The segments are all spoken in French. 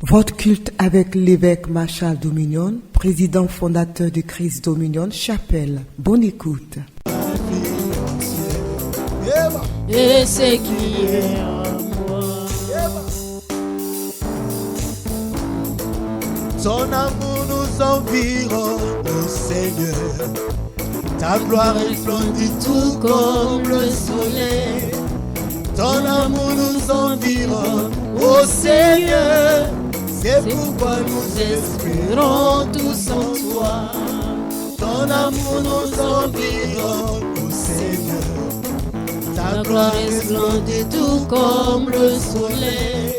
Votre culte avec l'évêque Marshall Dominion, président fondateur de Christ Dominion Chapelle. Bonne écoute. Et ce qui est en moi. Ton amour nous environne, ô Seigneur. Ta gloire resplendit tout comme le soleil. Ton amour nous environne, ô Seigneur. C'est pourquoi nous espérons tous en toi. Ton amour nous environne, ô Seigneur. Ta gloire resplendit tout comme le soleil.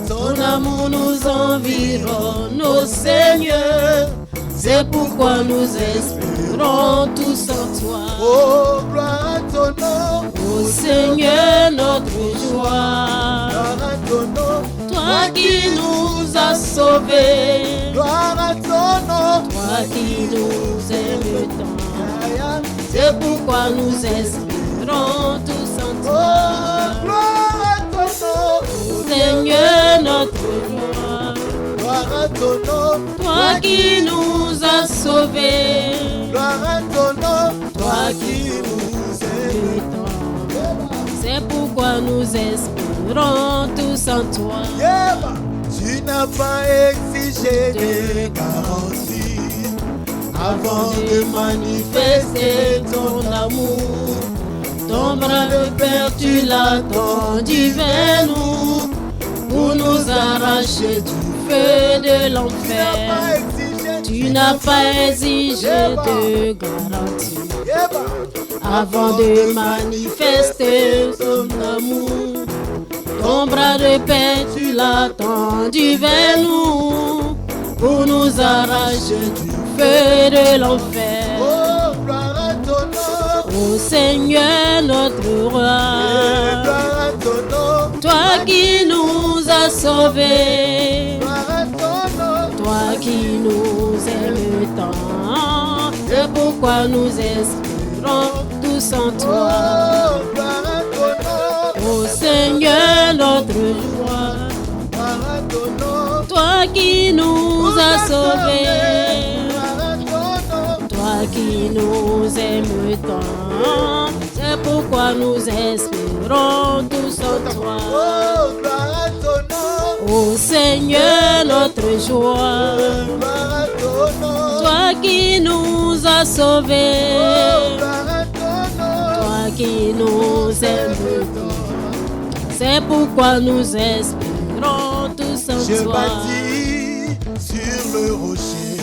Ton amour nous environne, ô Seigneur. C'est pourquoi nous espérons tous en toi. Oh, gloire à ton nom, Ô Seigneur, notre joie. gloire à ton nom, Toi qui nous as sauvés. gloire à ton nom. Toi qui nous aimes tant. C'est pourquoi nous espérons tous en Oh, toi. gloire à ton nom, Seigneur, notre joie. gloire à ton nom, Toi qui nous as sauvés. gloire à ton nom, Toi qui nous aimes tant. C'est pourquoi nous espérons tous en toi. Yeah. Tu n'as pas exigé de garantie avant de manifester ton amour. Ton bras de père, tu l'as tendu vers nous pour nous arracher du feu de l'enfer. Tu n'as pas exigé de garantie avant de manifester ton amour. Ton bras de père, tu l'as tendu vers nous pour nous arracher du feu de l'enfer. Oh, gloire à ton nom, Ô Seigneur, notre roi, gloire à ton nom, toi qui nous as sauvés, gloire à ton nom. toi qui nous aimes tant, c'est pourquoi nous espérons tous en toi. Oh, gloire à ton nom, Ô Seigneur, notre joie, gloire à ton nom, toi qui nous as sauvés, gloire à ton nom. toi qui nous aimes tant, c'est pourquoi nous espérons tous en toi. Oh, gloire à ton nom, Ô Seigneur, notre joie, gloire à ton nom, toi qui nous as sauvés, gloire à ton nom. toi qui nous aimes tant, c'est pourquoi nous espérons tous en Je toi. bâtis sur le rocher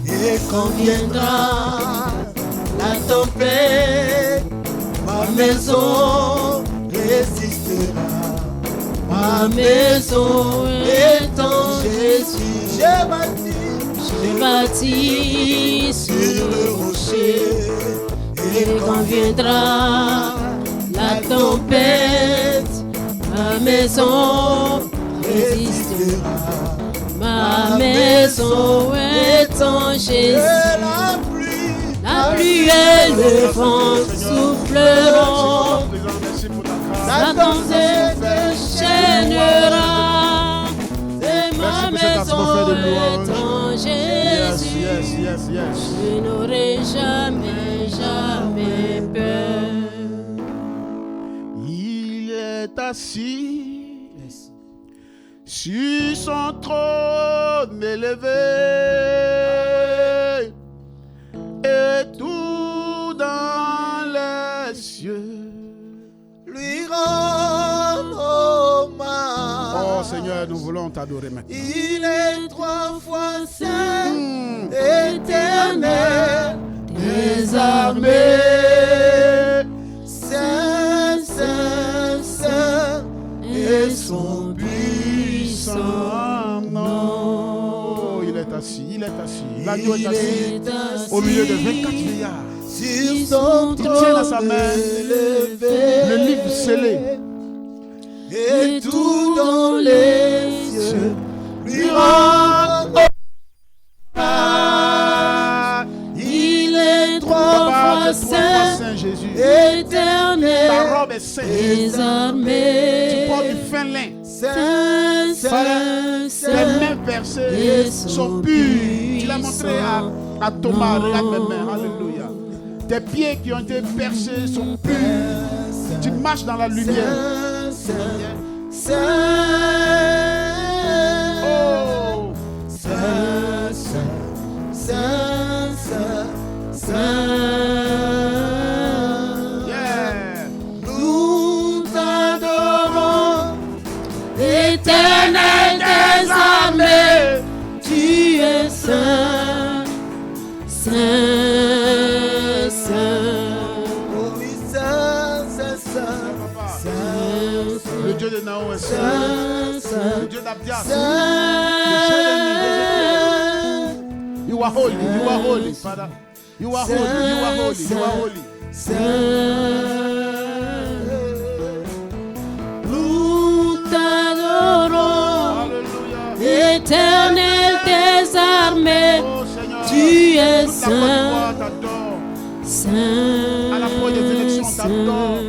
et quand viendra la tempête, ma maison résistera. Ma maison est en Jésus. Je bâtis sur le rocher, et quand viendra la tempête, ma maison résistera. Ma maison est en Jésus. La pluie et le vent souffleront. Satan se déchaînera. Et ma maison est en Jésus. Je n'aurai jamais, jamais peur. Il est assis sur son trône élevé et tout dans les cieux Lui rend hommage. Oh Seigneur, nous voulons t'adorer maintenant. Il est trois fois saint, éternel, des armées. Saint, saint, saint, et son puissant nom. Oh, il est assis. L'agneau est assis au milieu de 24 vieillards. Sur son Il tient dans sa trône main élevé, le livre scellé. et tout dans les cieux lui rend hommage. Il est trois fois saint, Jésus. éternel, Ta robe est sainte. des armées. Tu portes du fin lin. Saint, Tes Saint, mains percées sont pures. Tu l'as montré à Thomas. Regarde mes mains. Alléluia. Tes pieds qui ont été percés sont purs. Tu marches dans la lumière. Oh. Yeah. nous t'adorons, Éternel des armées, tu es saint, saint, saint. Oh oui, saint, saint, saint, saint, Le Dieu de Naon est saint. saint, Le Dieu d'Abdias. saint. You are holy. You are holy, Father. You are holy. You are holy. You are holy. Nous t'adorons, Alléluia. Éternel des armées, Oh Seigneur. tu es Toute la Côte saint, d'Ivoire t'adore. saint, À l'approche des élections, on t'adore. saint.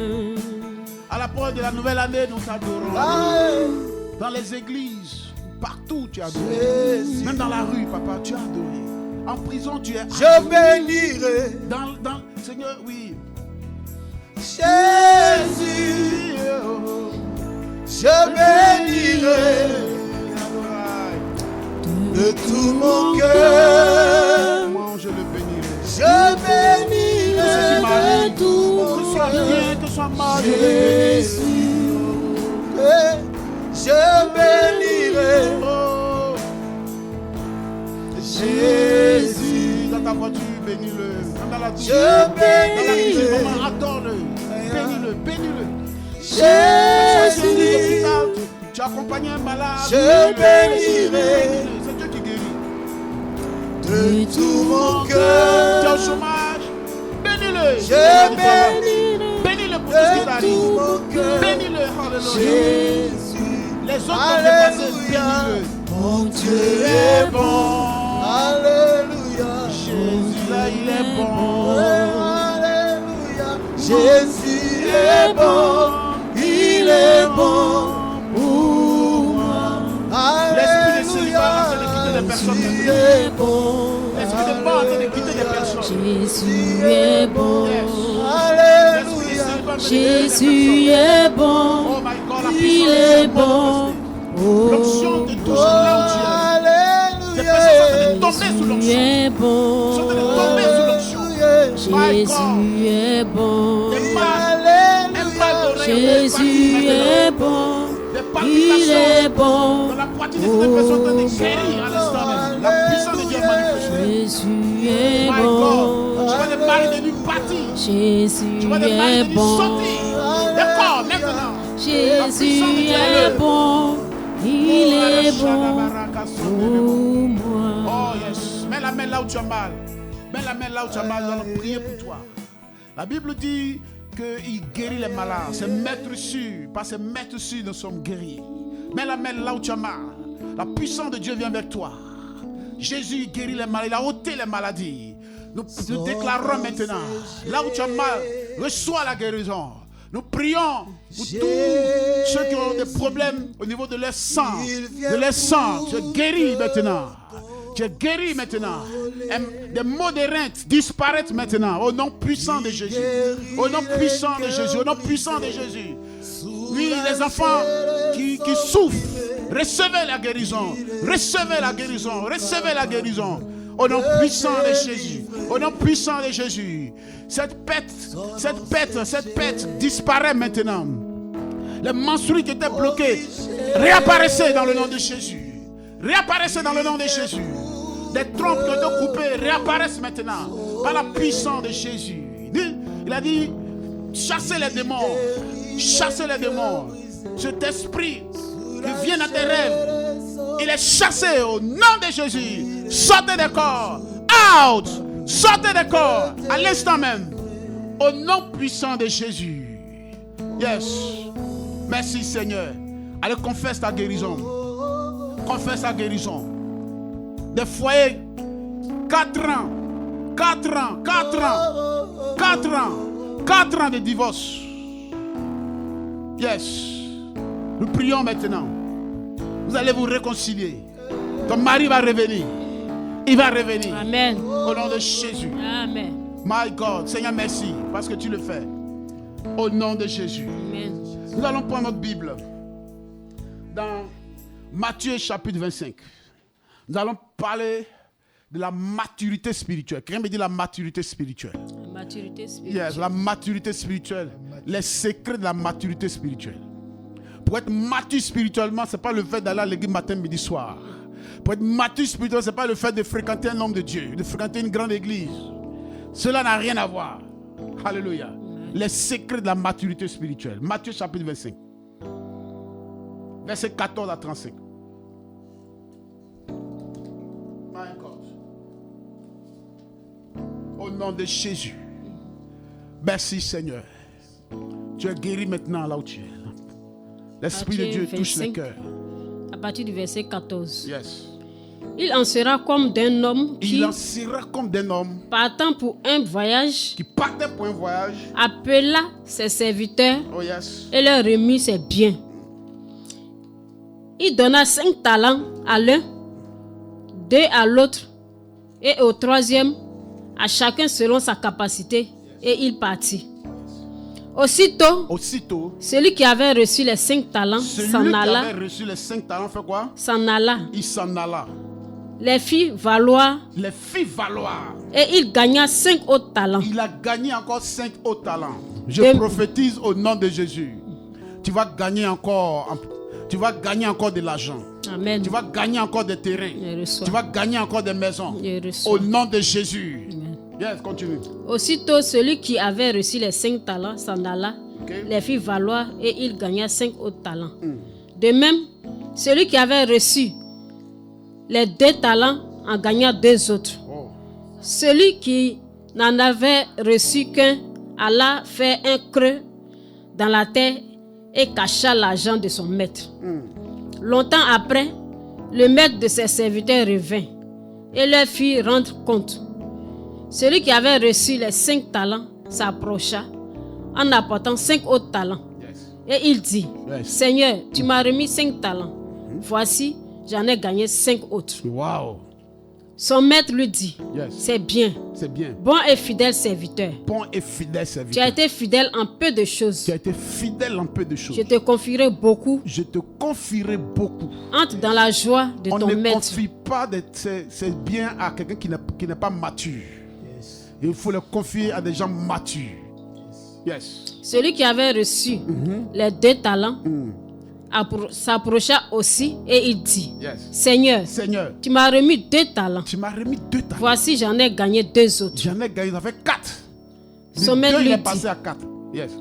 À l'approche de la nouvelle année, nous t'adorons. Dans les églises, partout tu as adoré. Même dans la rue, papa, tu as adoré. En prison, tu es adoré. je bénirai Dans, Seigneur, oui. Jésus, je bénirai de tout mon cœur, Moi, je le bénirai. je bénirai de tout Que mon ce soit cœur. bien, que ce soit mal, je le bénirai. Je bénirai Oh, Jésus, dans ta voiture, bénis-le. Même dans la douche, je dans la cuisine, bénirai maman, adore-le. Bénis-le, bénis-le. Jésus, Tu as accompagné un malade. je bénis-le. bénirai C'est Dieu qui guérit. de tout mon Tu es au cœur, chômage. Bénis-le. je bénirai Bénis-le pour tout ce qui de t'arrive. tout mon cœur, Bénis-le. Alléluia. Jésus, Les autres ont dépassé. alléluia, Bénis-le. mon Dieu est bon, alléluia, Jésus là, il est bon. alléluia, Jésus est bon, il est bon pour moi, L'esprit de célibat est en train de quitter les personnes. Jésus est bon, L'esprit de mort est en train de quitter les personnes. Jésus est bon, alléluia, Jésus est bon, Oh my God, la il puissance est est bon. L'onction te touche là où tu es. Ces personnes sont en train de tomber sous Jésus l'onction. est Ils sont en train de bon, tomber sous l'onction. My God. Jésus est bon, Des mal, un mal d'oreille, Jésus est bon, des il palpitations est bon, dans la poitrine de cette personne en train de guérir à l'instant même. La puissance de Dieu est manifestée. Jésus est My God. bon, Je vois des maris de nuit partir. Jésus Je vois des maris est de nuit bon, sortir. Des corps maintenant. Jésus est bon, il est bon pour moi. Oh yes. Mets la main là où tu as mal. Mets la main là où tu as mal. Nous allons prier pour toi. La Bible dit qu'il guérit les malades. C'est maître sûr. Par ses maîtres sûrs, nous sommes guéris. Mets la main là où tu as mal. La puissance de Dieu vient avec toi. Jésus guérit les malades. Il a ôté les maladies. Nous déclarons maintenant, là où tu as mal, reçois la guérison. Nous prions pour tous ceux qui ont des problèmes au niveau de leur sang. De leur sang, tu es guéri maintenant. Tu es guéri maintenant. Des maux de reins disparaissent maintenant. Au nom puissant de Jésus. Au nom puissant de Jésus. Au nom puissant de Jésus. Oui, les enfants qui souffrent, recevez la guérison. Recevez la guérison. Recevez la guérison. Au nom puissant de Jésus. Au nom puissant de Jésus. Cette pète disparaît maintenant. Les menstrues qui étaient bloquées réapparaissent dans le nom de Jésus. Réapparaissent dans le nom de Jésus. Des trompes qui ont été coupées réapparaissent maintenant par la puissance de Jésus. Il a dit, chassez les démons. Chassez les démons. Cet esprit qui vient dans tes rêves, il est chassé au nom de Jésus. Sortez des corps. Out. Sortez des corps. À l'instant même. Au nom puissant de Jésus. Yes. Merci Seigneur. Allez, confesse ta guérison. Confesse ta guérison. Des foyers. 4 ans. 4 ans. 4 ans. 4 ans. 4 ans de divorce. Yes. Nous prions maintenant. Vous allez vous réconcilier. Ton mari va revenir. Il va revenir. Amen. Au nom de Jésus. Amen. My God, Seigneur, merci parce que tu le fais. Au nom de Jésus. Amen. Nous allons prendre notre Bible dans Matthieu chapitre 25. Nous allons parler de la maturité spirituelle. Quelqu'un me dit la maturité spirituelle. La maturité spirituelle. Yes, la maturité spirituelle. Les secrets de la maturité spirituelle. Pour être mature spirituellement, ce n'est pas le fait d'aller à l'église matin, midi, soir. Pour être mature spirituellement, ce n'est pas le fait de fréquenter un homme de Dieu, de fréquenter une grande église. Cela n'a rien à voir. Alléluia. Les secrets de la maturité spirituelle. Matthieu chapitre 25. Verset 14 à 35. My God. Au nom de Jésus. Merci Seigneur. Tu es guéri maintenant là où tu es. L'Esprit de Dieu touche les cœurs. À partir du verset 14. Yes. Il en sera comme d'un homme Il en sera comme d'un homme partant pour un voyage, qui partait pour un voyage. appela ses serviteurs Oh yes. et leur remit ses biens. Il donna 5 talents à l'un, 2 à l'autre, et au troisième, à chacun selon sa capacité, et il partit. Aussitôt, celui qui avait reçu les 5 talents s'en celui qui alla. avait reçu les 5 talents fait quoi? S'en alla, Il s'en alla. les fit valoir, Les fit valoir. et il gagna 5 autres talents. Il a gagné encore 5 autres talents. Je De- prophétise au nom de Jésus. Tu vas gagner encore. Tu vas gagner encore de l'argent. Amen. Tu vas gagner encore des terrains. Je reçois. Tu vas gagner encore des maisons. Je reçois. Au nom de Jésus. Amen. Yes, continue. Aussitôt, celui qui avait reçu les 5 talents s'en alla, Ok. les fit valoir, et il gagna 5 autres talents. De même, celui qui avait reçu les 2 talents en gagna 2 autres. Oh. Celui qui n'en avait reçu qu'un alla faire un creux dans la terre et cacha l'argent de son maître. Longtemps après, le maître de ses serviteurs revint et leur fit rendre compte. Celui qui avait reçu les 5 talents s'approcha en apportant 5 autres talents. Yes. Et il dit, Yes. Seigneur, tu m'as remis 5 talents. Voici, j'en ai gagné 5 autres. Wow. Son maître lui dit, Yes. c'est bien, C'est bien. bon et fidèle serviteur. Bon et fidèle Tu serviteur. as été fidèle en peu de choses. Tu as été fidèle en peu de choses. Je te confierai beaucoup. Je te confierai beaucoup. Entre dans la joie de On ton ne maître. confie pas ses biens à quelqu'un qui n'est pas mature. Il faut le confier à des gens matures. Yes. Celui qui avait reçu les 2 talents s'approcha aussi et il dit, Yes. Seigneur, Seigneur, tu m'as remis 2 talents. tu m'as remis 2 talents. Voici, j'en ai gagné 2 autres. J'en ai gagné, ça fait 4. Son maître il lui est dit, passé à 4. Yes.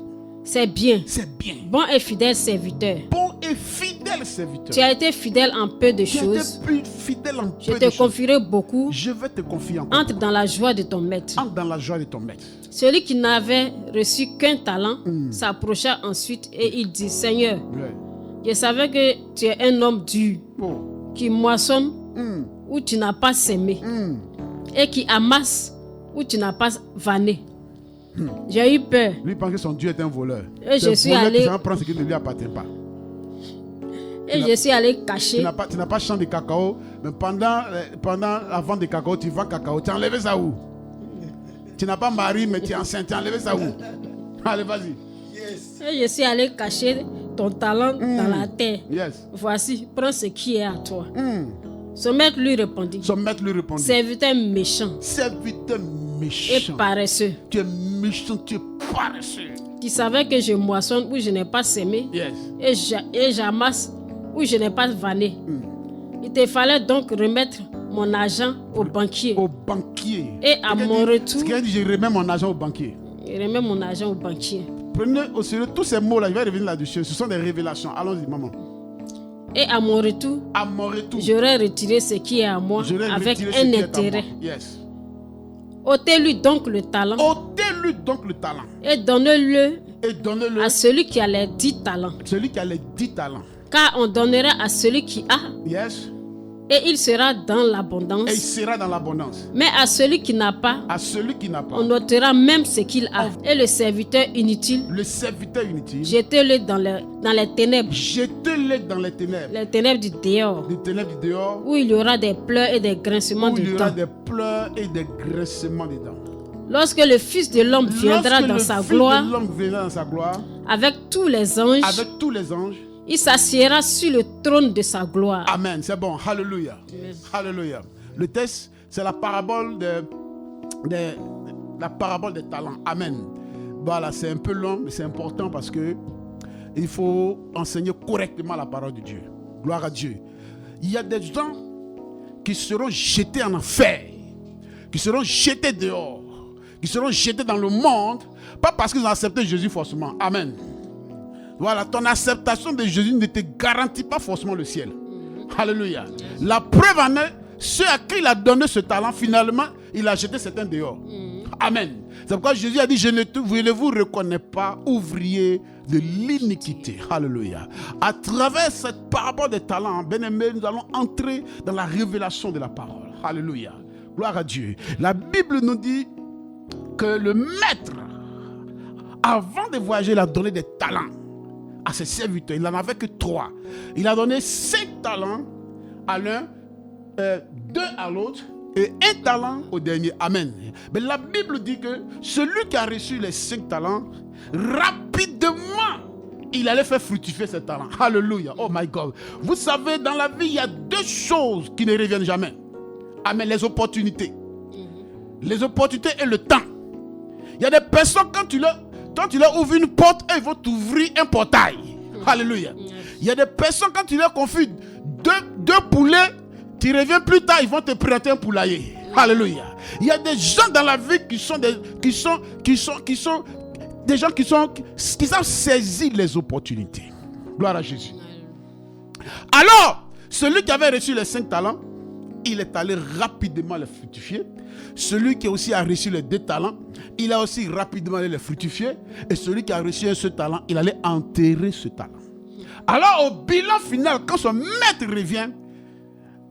c'est bien, C'est bien. bon et fidèle serviteur. Bon et fidèle serviteur. Tu as été fidèle en peu de Tu as choses. été plus fidèle en Je peu de te choses. confierai beaucoup. Je vais te confier encore. Entre dans la joie de ton maître. Entre dans la joie de ton maître. Celui qui n'avait reçu qu'un talent s'approcha ensuite et il dit, Seigneur, Ouais. je savais que tu es un homme dur, Oh. qui moissonne où tu n'as pas sémé et qui amasse où tu n'as pas vanné. J'ai eu peur Lui pense que son Dieu est un voleur. Et je C'est suis voleur allé- qui s'en prend ce qui ne lui appartient pas. et je suis allé Tu cacher. n'as pas champ de cacao, mais pendant la vente de cacao, tu vends cacao. Tu as enlevé ça où? Tu n'as pas mari, mais tu es enceinte. Tu as enlevé ça où? Allez, vas-y. Et je suis allé cacher ton talent dans la terre. Yes. Voici, prends ce qui est à toi. Son maître lui répondit, Son maître lui répondit. serviteur méchant Serviteur et méchant. paresseux, Tu es méchant, tu es paresseux. qui savait que je moissonne où je n'ai pas sémé Yes. et j'amasse où je n'ai pas vanné. Il te fallait donc remettre mon argent au banquier. Au banquier. Et à mon retour, Ce qui a dit, je remets mon argent au banquier. je remets mon argent au banquier. Prenez au sérieux tous ces mots-là, je vais revenir là-dessus. Ce sont des révélations. Allons-y, maman. Et à mon retour, À mon retour, j'aurais retiré ce qui est à moi j'aurai avec retiré ce un qui est à intérêt. moi. Yes. Ôtez-lui donc le talent Ôtez-lui donc le talent et donnez-le et donnez-le à celui qui a les 10 talents. celui qui a les 10 talents. Car on donnera à celui qui a, Yes. Et il sera dans et il l'abondance. sera dans l'abondance. Mais à celui qui n'a pas, À celui qui n'a pas, on ôtera même ce qu'il a. Et le serviteur inutile, le serviteur inutile, jetez-le dans les ténèbres. jetez-le dans les ténèbres. Les ténèbres du dehors. Les ténèbres du dehors, Où il y aura des pleurs et des grincements où il y de aura dents. des pleurs et des graissements des dents. Lorsque le Fils de l'homme viendra Lorsque dans le sa Fils gloire, de l'homme viendra dans sa gloire, avec tous les anges, avec tous les anges. il s'assiera sur le trône de sa gloire. Amen, c'est bon, hallelujah. Hallelujah. Le texte, c'est la parabole la parabole des talents. Amen. Voilà, c'est un peu long, mais c'est important parce que il faut enseigner correctement la parole de Dieu. Gloire à Dieu. Il y a des gens qui seront jetés en enfer, qui seront jetés dehors, qui seront jetés dans le monde, pas parce qu'ils ont accepté Jésus forcément. Amen. Voilà, ton acceptation de Jésus ne te garantit pas forcément le ciel. Alléluia. La preuve en est, ceux à qui il a donné ce talent, finalement, il a jeté certains dehors. Amen. C'est pourquoi Jésus a dit, je ne vous reconnais pas, ouvrier de l'iniquité. Alléluia. À travers cette parabole des talents, bien-aimés, nous allons entrer dans la révélation de la parole. Alléluia. Gloire à Dieu. La Bible nous dit que le maître, avant de voyager, il a donné des talents à ses serviteurs. Il n'en avait que 3. Il a donné 5 talents à l'un, 2 à l'autre et 1 talent au dernier. Amen. Mais la Bible dit que celui qui a reçu les 5 talents, rapidement, il allait faire fructifier ses talents. Alléluia. Oh my God. Vous savez, dans la vie, il y a 2 choses qui ne reviennent jamais. Amen. Les opportunités. Les opportunités et le temps. Il y a des personnes, quand tu leur ouvres une porte, elles vont t'ouvrir un portail. Alléluia. Il y a des personnes, quand tu leur confies 2 poulets, tu reviens plus tard, ils vont te prêter un poulailler. Alléluia. Il y a des gens dans la vie qui sont des gens qui savent saisir les opportunités. Gloire à Jésus. Alors, celui qui avait reçu les 5 talents, il est allé rapidement les fructifier. Celui qui aussi a reçu les 2 talents, il a aussi rapidement allé les fructifier. Et celui qui a reçu un seul talent, il allait enterrer ce talent. Alors au bilan final, quand son maître revient,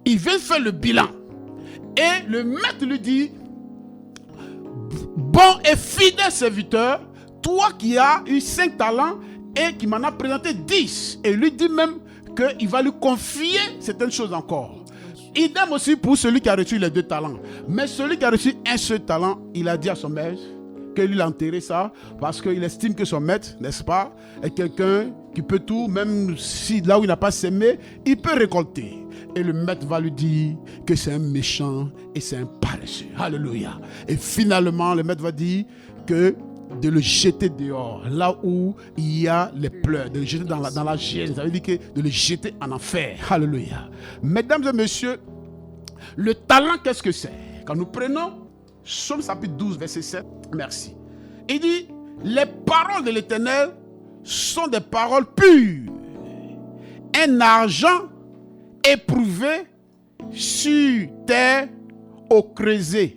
il vient faire le bilan. Et le maître lui dit, bon et fidèle serviteur, toi qui as eu 5 talents et qui m'en a présenté 10. Et lui dit même qu'il va lui confier certaines choses encore. Idem aussi pour celui qui a reçu les 2 talents. Mais celui qui a reçu un seul talent, il a dit à son maître que lui a enterré ça parce qu'il estime que son maître, n'est-ce pas, est quelqu'un qui peut tout, même si là où il n'a pas semé, il peut récolter. Et le maître va lui dire que c'est un méchant et c'est un paresseux. Alléluia. Et finalement, le maître va dire que de le jeter dehors, là où il y a les pleurs, de le jeter dans la gêne, ça veut dire que de le jeter en enfer. Alléluia. Mesdames et messieurs, le talent, qu'est-ce que c'est? Quand nous prenons Psaume chapitre 12, verset 7, merci. Il dit, les paroles de l'Éternel sont des paroles pures, un argent éprouvé sur terre au creuset,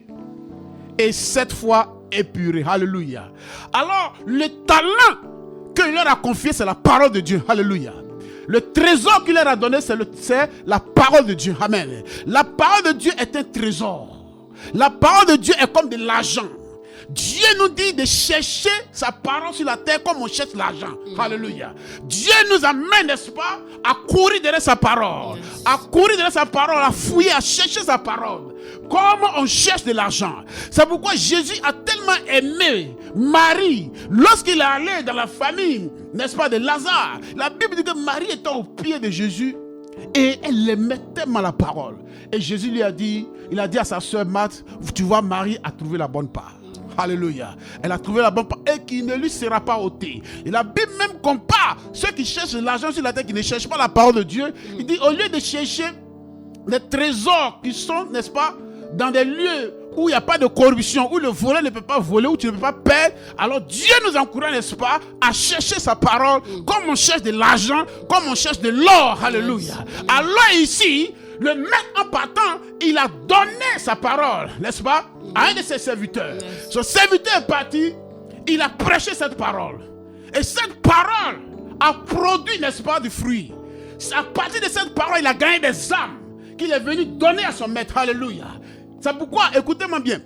et 7 fois épuré. Alléluia. Alors, le talent qu'il leur a confié, c'est la parole de Dieu. Alléluia. Le trésor qu'il leur a donné, c'est la parole de Dieu. Amen. La parole de Dieu est un trésor. La parole de Dieu est comme de l'argent. Dieu nous dit de chercher sa parole sur la terre comme on cherche l'argent. Alléluia. Dieu nous amène, n'est-ce pas, à courir derrière sa parole. À courir derrière sa parole, à fouiller, à chercher sa parole. Comme on cherche de l'argent. C'est pourquoi Jésus a tellement aimé Marie lorsqu'il est allé dans la famille, n'est-ce pas, de Lazare. La Bible dit que Marie était au pied de Jésus et elle aimait tellement la parole. Et Jésus lui a dit, il a dit à sa soeur Marthe, tu vois, Marie a trouvé la bonne part. Alléluia. Elle a trouvé la bonne part et qui ne lui sera pas ôtée. Et la Bible même compare ceux qui cherchent l'argent sur la terre, qui ne cherchent pas la parole de Dieu. Il dit, au lieu de chercher les trésors qui sont, n'est-ce pas, dans des lieux où il n'y a pas de corruption, où le voleur ne peut pas voler, où tu ne peux pas perdre, alors Dieu nous encourage, n'est-ce pas, à chercher sa parole comme on cherche de l'argent, comme on cherche de l'or. Alléluia. Alors ici, le maître en partant, il a donné sa parole, n'est-ce pas, à un de ses serviteurs. Son serviteur est parti, il a prêché cette parole. Et cette parole a produit, n'est-ce pas, du fruit. À partir de cette parole, il a gagné des âmes qu'il est venu donner à son maître. Alléluia. C'est pourquoi, écoutez-moi bien,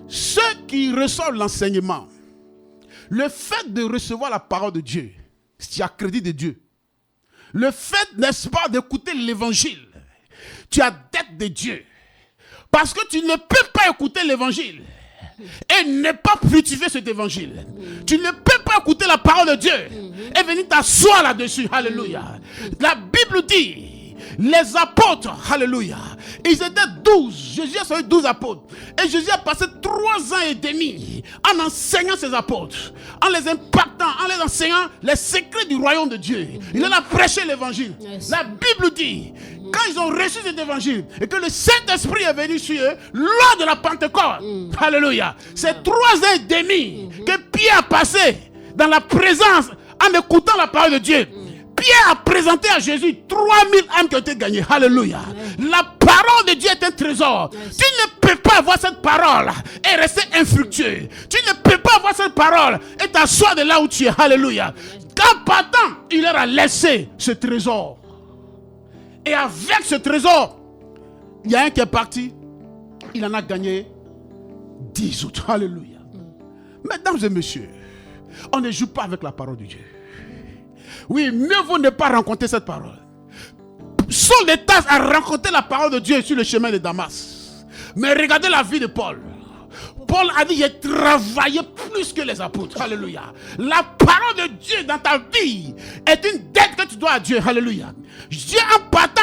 ceux qui reçoivent l'enseignement, le fait de recevoir la parole de Dieu, tu as crédit de Dieu. Le fait, n'est-ce pas, d'écouter l'évangile, tu as dette de Dieu. Parce que tu ne peux pas écouter l'évangile et ne pas fructifier cet évangile. Tu ne peux pas écouter la parole de Dieu et venir t'asseoir là-dessus. Alléluia. La Bible dit, les apôtres, alléluia, ils étaient 12. Jésus a sauvé 12 apôtres. Et Jésus a passé 3 ans et demi en enseignant ses apôtres, en les impactant, en les enseignant les secrets du royaume de Dieu. Il en a prêché l'évangile. La Bible dit, quand ils ont reçu cet évangile et que le Saint-Esprit est venu sur eux lors de la Pentecôte, alléluia, c'est 3 ans et demi que Pierre a passé dans la présence en écoutant la parole de Dieu. Pierre a présenté à Jésus 3000 âmes qui ont été gagnées. Alléluia. La parole de Dieu est un trésor. Tu ne peux pas avoir cette parole et rester infructueux. Tu ne peux pas avoir cette parole et t'asseoir de là où tu es. Alléluia. Quand partant, il leur a laissé ce trésor. Et avec ce trésor, il y a un qui est parti. Il en a gagné 10 autres. Alléluia. Mesdames et messieurs, on ne joue pas avec la parole de Dieu. Oui, mieux vaut ne pas rencontrer cette parole. Saul de Tarse a rencontré la parole de Dieu sur le chemin de Damas. Mais regardez la vie de Paul. Paul a dit, j'ai travaillé plus que les apôtres. Alléluia. La parole de Dieu dans ta vie est une dette que tu dois à Dieu. Alléluia. Dieu en partant,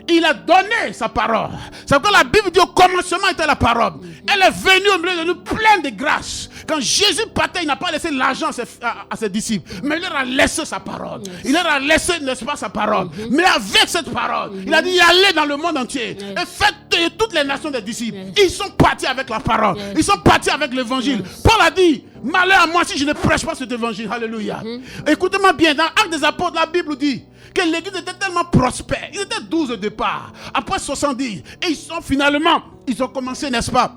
il a donné sa parole. C'est pourquoi la Bible dit au commencement était la parole. Elle est venue au milieu de nous pleine de grâce. Quand Jésus partait, il n'a pas laissé l'argent à ses disciples, mais il leur a laissé sa parole. Il leur a laissé, n'est-ce pas, sa parole. Mais avec cette parole, il a dit, allez dans le monde entier et faites de toutes les nations des disciples. Ils sont partis avec la parole. Ils sont partis avec l'évangile. Paul a dit, malheur à moi si je ne prêche pas cet évangile. Alléluia. Écoutez-moi bien, dans Actes des Apôtres, la Bible dit que l'église était tellement prospère. Ils étaient 12 au départ. Après 70. Et ils ont commencé, n'est-ce pas,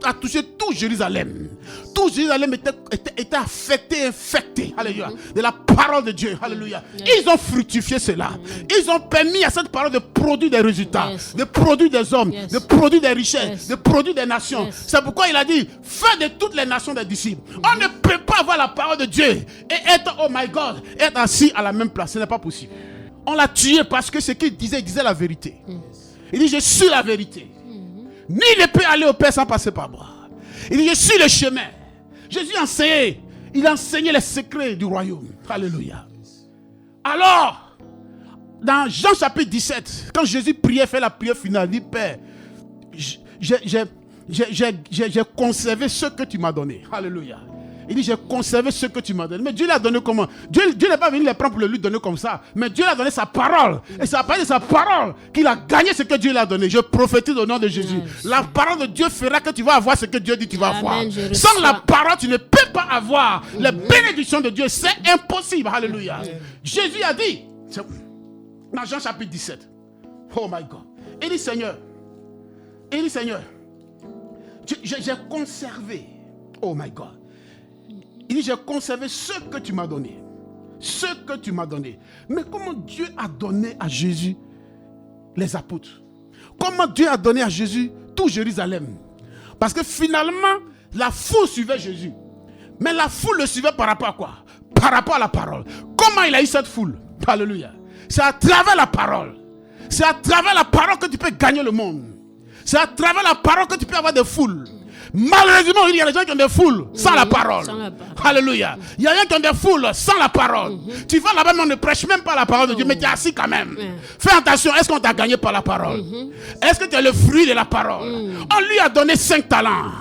à toucher tout Jérusalem. Tout Jérusalem était affecté, infecté, alléluia, de la parole de Dieu, alléluia. Ils ont fructifié cela. Ils ont permis à cette parole de produire des résultats, de produire des hommes, de produire des richesses, de produire des nations. C'est pourquoi il a dit, faites de toutes les nations des disciples. On ne peut pas avoir la parole de Dieu et être, oh my God, être assis à la même place. Ce n'est pas possible. On l'a tué parce que ce qu'il disait, il disait la vérité. Il dit, je suis la vérité. Nul ne peut aller au Père sans passer par moi. Il dit, je suis le chemin. Jésus enseignait. Il enseignait les secrets du royaume. Alléluia. Alors, dans Jean chapitre 17, quand Jésus priait, fait la prière finale, il dit, Père, j'ai conservé ce que tu m'as donné. Alléluia. Il dit, j'ai conservé ce que tu m'as donné. Mais Dieu l'a donné comment? Dieu n'est pas venu les prendre pour le lui donner comme ça. Mais Dieu l'a donné sa parole. Et c'est à partir de sa parole qu'il a gagné ce que Dieu l'a donné. Je prophétise au nom de Jésus. La parole de Dieu fera que tu vas avoir ce que Dieu dit que tu vas avoir. Sans la parole, tu ne peux pas avoir les bénédictions de Dieu. C'est impossible. Alléluia. Jésus a dit, dans Jean chapitre 17, oh my God. Il dit, Seigneur, j'ai conservé, oh my God. Il dit, j'ai conservé ce que tu m'as donné. Ce que tu m'as donné. Mais comment Dieu a donné à Jésus les apôtres? Comment Dieu a donné à Jésus tout Jérusalem? Parce que finalement, la foule suivait Jésus. Mais la foule le suivait par rapport à quoi? Par rapport à la parole. Comment il a eu cette foule? Alléluia. C'est à travers la parole. C'est à travers la parole que tu peux gagner le monde. C'est à travers la parole que tu peux avoir des foules. Malheureusement, il y a des gens qui ont des foules sans la parole. Alléluia. Il y a des gens qui ont des foules sans la parole. Tu vas là-bas, mais on ne prêche même pas la parole de Dieu, mais tu es assis quand même. Fais attention, est-ce qu'on t'a gagné par la parole? Est-ce que tu es le fruit de la parole? On lui a donné 5 talents.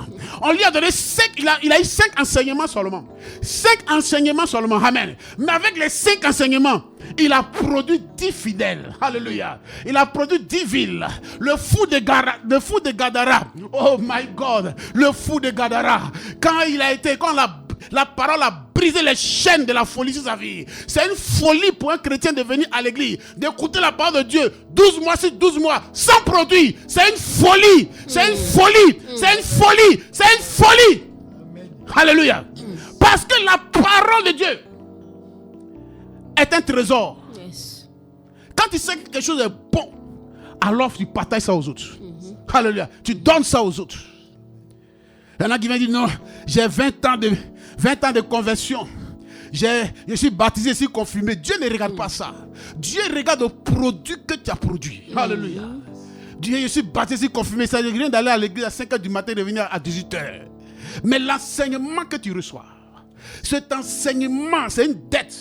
On lui a donné 5, il a eu 5 enseignements seulement. 5 enseignements seulement, amen. Mais avec les 5 enseignements, il a produit 10 fidèles. Alléluia. Il a produit 10 villes. Le fou de Gadara. Oh my God. Le fou de Gadara. Quand la parole a brisé les chaînes de la folie sur sa vie. C'est une folie pour un chrétien de venir à l'église, d'écouter la parole de Dieu 12 mois sur 12 mois, sans produit. C'est une folie. C'est une folie. C'est une folie. C'est une folie. Alléluia. Parce que la parole de Dieu est un trésor. Quand tu sais que quelque chose est bon, alors tu partages ça aux autres. Alléluia. Tu donnes ça aux autres. Il y en a qui viennent dire non, j'ai 20 ans de conversion. Je suis baptisé, je suis confirmé. Dieu ne regarde pas ça. Dieu regarde le produit que tu as produit. Alléluia. Dieu, je suis baptisé, je suis confirmé. Ça ne rien d'aller à l'église à 5h du matin et de venir à 18h. Mais l'enseignement que tu reçois, cet enseignement, c'est une dette.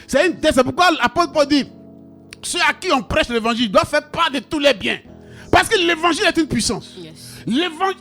C'est une dette. C'est pourquoi l'apôtre Paul dit, ceux à qui on prêche l'évangile doivent faire part de tous les biens. Parce que l'évangile est une puissance.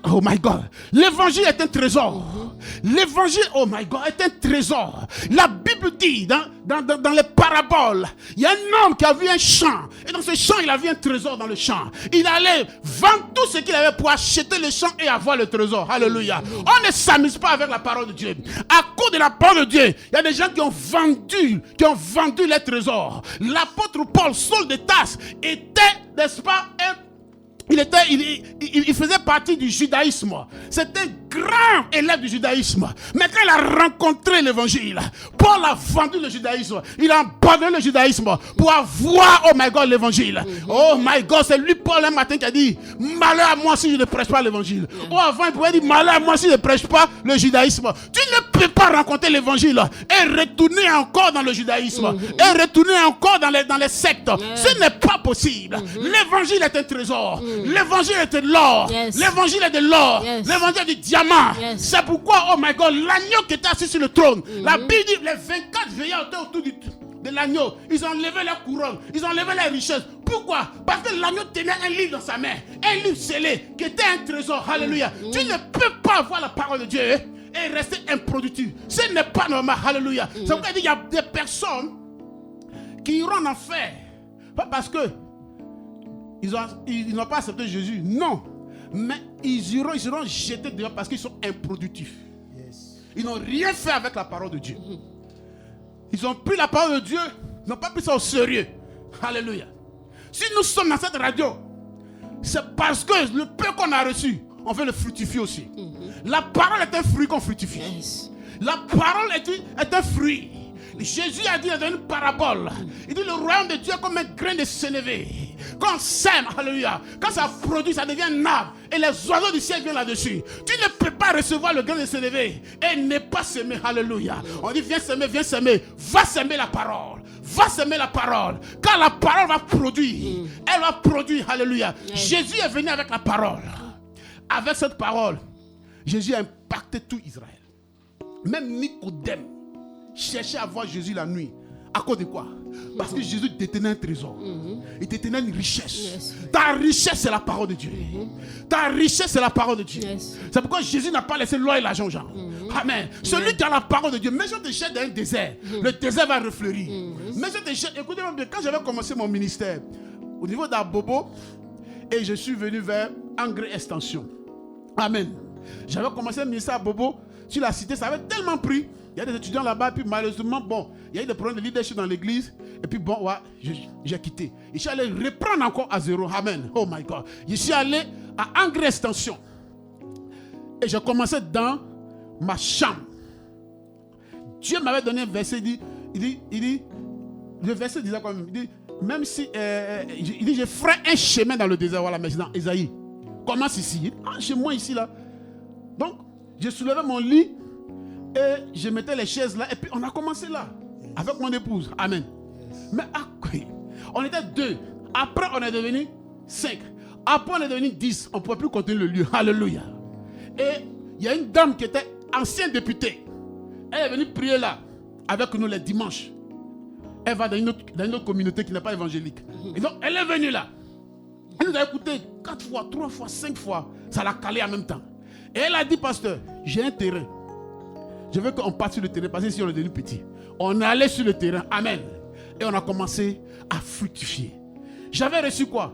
Oh my God. L'évangile est un trésor. L'évangile, oh my God, est un trésor. La Bible dit, dans les paraboles, il y a un homme qui a vu un champ. Et dans ce champ, il a vu un trésor dans le champ. Il allait vendre tout ce qu'il avait pour acheter le champ et avoir le trésor. Alléluia. On ne s'amuse pas avec la parole de Dieu. À cause de la parole de Dieu, il y a des gens qui ont vendu les trésors. L'apôtre Paul, Saul de Tarse, était, n'est-ce pas, il faisait partie du judaïsme. C'était un grand élève du judaïsme. Mais quand il a rencontré l'évangile, Paul a vendu le judaïsme. Il a abandonné le judaïsme pour avoir, oh my God, l'évangile. Oh my God, c'est lui Paul un matin qui a dit, malheur à moi si je ne prêche pas l'évangile. Oh, avant il pouvait dire, malheur à moi si je ne prêche pas le judaïsme. Tu ne peux pas rencontrer l'évangile et retourner encore dans le judaïsme. Et retourner encore dans les sectes. Ce n'est pas possible. L'évangile est un trésor. L'évangile est de l'or. L'évangile est de l'or. L'évangile est du diamant. C'est pourquoi, oh my God, l'agneau qui était assis sur le trône, la Bible dit, les 24 veillants étaient autour de l'agneau. Ils ont levé leur couronne. Ils ont levé leurs richesses. Pourquoi? Parce que l'agneau tenait un livre dans sa main. Un livre scellé qui était un trésor. Alléluia. Tu ne peux pas avoir la parole de Dieu et rester improductif. Ce n'est pas normal. Alléluia. C'est pourquoi il dit, il y a des personnes qui iront en enfer. Pas parce que ils n'ont pas accepté Jésus. Non. Mais ils seront jetés dehors parce qu'ils sont improductifs. Ils n'ont rien fait avec la parole de Dieu. Ils ont pris la parole de Dieu. Ils n'ont pas pris ça au sérieux. Alléluia. Si nous sommes dans cette radio, c'est parce que le peu qu'on a reçu, on veut le fructifier aussi. La parole est un fruit qu'on fructifie. La parole est un fruit. Jésus a dit dans une parabole, il dit le royaume de Dieu est comme un grain de sénévé. Quand on sème, alléluia, quand ça produit, ça devient un arbre. Et les oiseaux du ciel viennent là-dessus. Tu ne peux pas recevoir le grain de sénévé et ne pas s'aimer, alléluia. On dit viens s'aimer, va s'aimer la parole. Va s'aimer la parole. Quand la parole va produire, elle va produire, alléluia. Jésus est venu avec la parole. Avec cette parole, Jésus a impacté tout Israël. Même Nicodème cherchait à voir Jésus la nuit. À cause de quoi? Parce que Jésus détenait un trésor. Il détenait une richesse. Ta richesse, c'est la parole de Dieu. Ta richesse, c'est la parole de Dieu. C'est pourquoi Jésus n'a pas laissé l'or et l'argent aux gens. Amen. Celui qui a la parole de Dieu, même si on te jette dans un désert, le désert va refleurir. Même si on te jette, écoutez-moi bien, quand j'avais commencé mon ministère au niveau d'Abobo, et je suis venu vers Engrais Extension. Amen. J'avais commencé le ministère à Bobo sur la cité, ça avait tellement pris. Il y a des étudiants là-bas, puis malheureusement, bon, il y a eu des problèmes de leadership dans l'église. Et puis bon, ouais, j'ai quitté. Je suis allé reprendre encore à zéro. Amen. Oh my God. Je suis allé à Engrais Extension. Et j'ai commencé dans ma chambre. Dieu m'avait donné un verset, il dit, le verset disait quand même, il dit, même si, il dit, je ferai un chemin dans le désert. Voilà, mais c'est dans Ésaïe. Commence ici. Chez moi ici, là. Donc, je soulevais mon lit. Et je mettais les chaises là. Et puis on a commencé là. Avec mon épouse. Amen. Mais on était 2. Après on est devenu 5. Après on est devenu 10. On ne pouvait plus continuer le lieu. Alléluia. Et il y a une dame qui était ancienne députée. Elle est venue prier là. Avec nous les dimanches. Elle va dans une autre communauté qui n'est pas évangélique. Et donc elle est venue là. Elle nous a écouté 4 fois, 3 fois, 5 fois. Ça l'a calé en même temps. Et elle a dit, pasteur, j'ai un terrain. Je veux qu'on parte sur le terrain parce que si on est devenu petit. On est allé sur le terrain. Amen. Et on a commencé à fructifier. J'avais reçu quoi?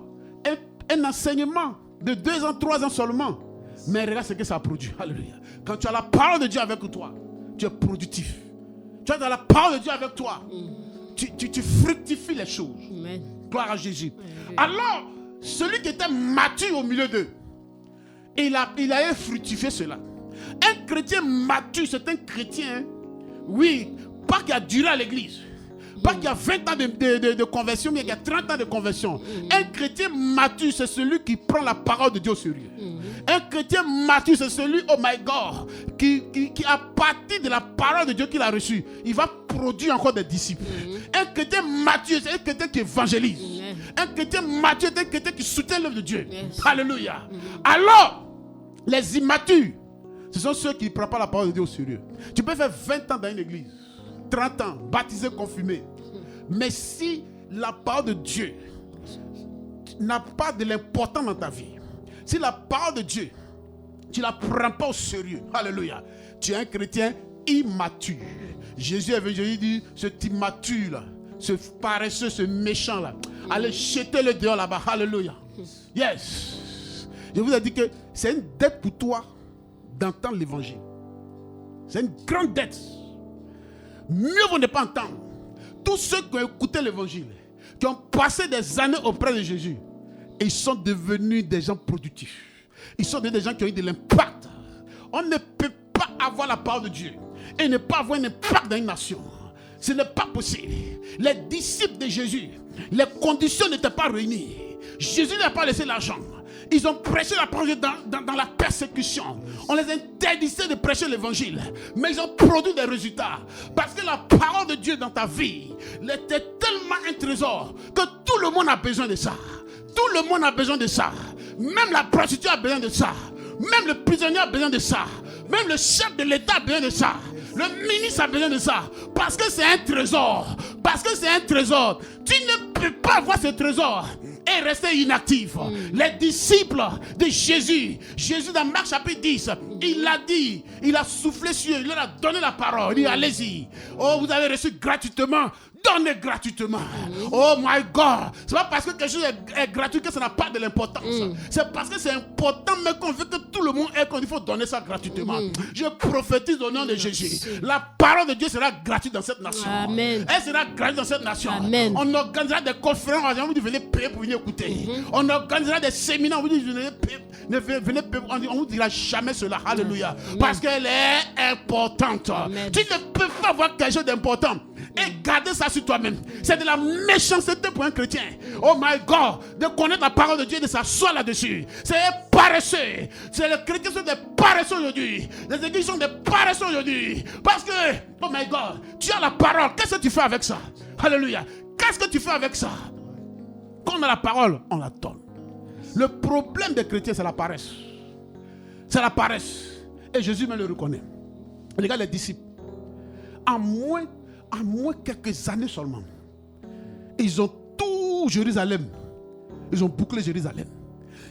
Un enseignement de 2 ans, 3 ans seulement. Mais regarde ce que ça a produit. Alléluia. Quand tu as la parole de Dieu avec toi, tu es productif. Tu as la parole de Dieu avec toi. Tu fructifies les choses. Amen. Gloire à Jésus. Alors, celui qui était mature au milieu d'eux, il a fructifié cela. Un chrétien mature, c'est un chrétien, oui, pas qui a duré à l'église, Pas qu'il y a 20 ans de conversion, mais il y a 30 ans de conversion. Un chrétien mature, c'est celui qui prend la parole de Dieu au sérieux. Un chrétien mature, c'est celui, oh my God, qui à partir de la parole de Dieu qu'il a reçue, il va produire encore des disciples. Un chrétien mature, c'est un chrétien qui évangélise. Un chrétien mature, c'est un chrétien qui soutient l'œuvre de Dieu. Alléluia. Alors, les immatures, ce sont ceux qui ne prennent pas la parole de Dieu au sérieux. Tu peux faire 20 ans dans une église, 30 ans, baptisé, confirmé. Mais si la parole de Dieu n'a pas de l'importance dans ta vie, si la parole de Dieu, tu ne la prends pas au sérieux, alléluia, tu es un chrétien immature. Jésus avait dit, ce immature là, ce paresseux, ce méchant là, allez jeter le dehors là-bas, alléluia. Yes. Je vous ai dit que c'est une dette pour toi d'entendre l'évangile. C'est une grande dette. Mieux vaut ne pas entendre. Tous ceux qui ont écouté l'évangile, qui ont passé des années auprès de Jésus, ils sont devenus des gens productifs. Ils sont des gens qui ont eu de l'impact. On ne peut pas avoir la parole de Dieu et ne pas avoir un impact dans une nation. Ce n'est pas possible. Les disciples de Jésus, les conditions n'étaient pas réunies. Jésus n'a pas laissé l'argent. Ils ont prêché la parole dans la persécution. On les interdisait de prêcher l'évangile. Mais ils ont produit des résultats. Parce que la parole de Dieu dans ta vie était tellement un trésor que tout le monde a besoin de ça. Tout le monde a besoin de ça. Même la prostituée a besoin de ça. Même le prisonnier a besoin de ça. Même le chef de l'État a besoin de ça. Le ministre a besoin de ça. Parce que c'est un trésor. Parce que c'est un trésor. Tu ne peux pas avoir ce trésor et rester inactif. Les disciples de Jésus, Jésus dans Marc chapitre 10, il a dit, il a soufflé sur eux, il leur a donné la parole. Il dit, allez-y. Oh, vous avez reçu gratuitement. Donnez gratuitement. Oh my God. C'est pas parce que quelque chose est gratuit que ça n'a pas de l'importance. C'est parce que c'est important, mais qu'on veut que tout le monde ait, qu'il faut donner ça gratuitement. Je prophétise au nom de Jésus. La parole de Dieu sera gratuite dans cette nation. Amen. Elle sera gratuite dans cette nation. Amen. On organisera des conférences. On vous dit venez payer pour venir écouter. On organisera des séminaires. On vous dit venez payer. On ne vous dira jamais cela. Alléluia. Parce qu'elle est importante. Amen. Tu ne peux pas avoir quelque chose d'important et garder ça sur toi-même. C'est de la méchanceté pour un chrétien. Oh my God, de connaître la parole de Dieu et de s'asseoir là-dessus. C'est paresseux. C'est les chrétiens sont des paresseux aujourd'hui. Les églises sont des paresseux aujourd'hui. Parce que, oh my God, tu as la parole. Qu'est-ce que tu fais avec ça? Alléluia. Qu'est-ce que tu fais avec ça? Quand on a la parole, on la donne. Le problème des chrétiens, c'est la paresse. C'est la paresse. Et Jésus me le reconnaît. Regarde les disciples. À moins quelques années seulement, ils ont tout Jérusalem. Ils ont bouclé Jérusalem.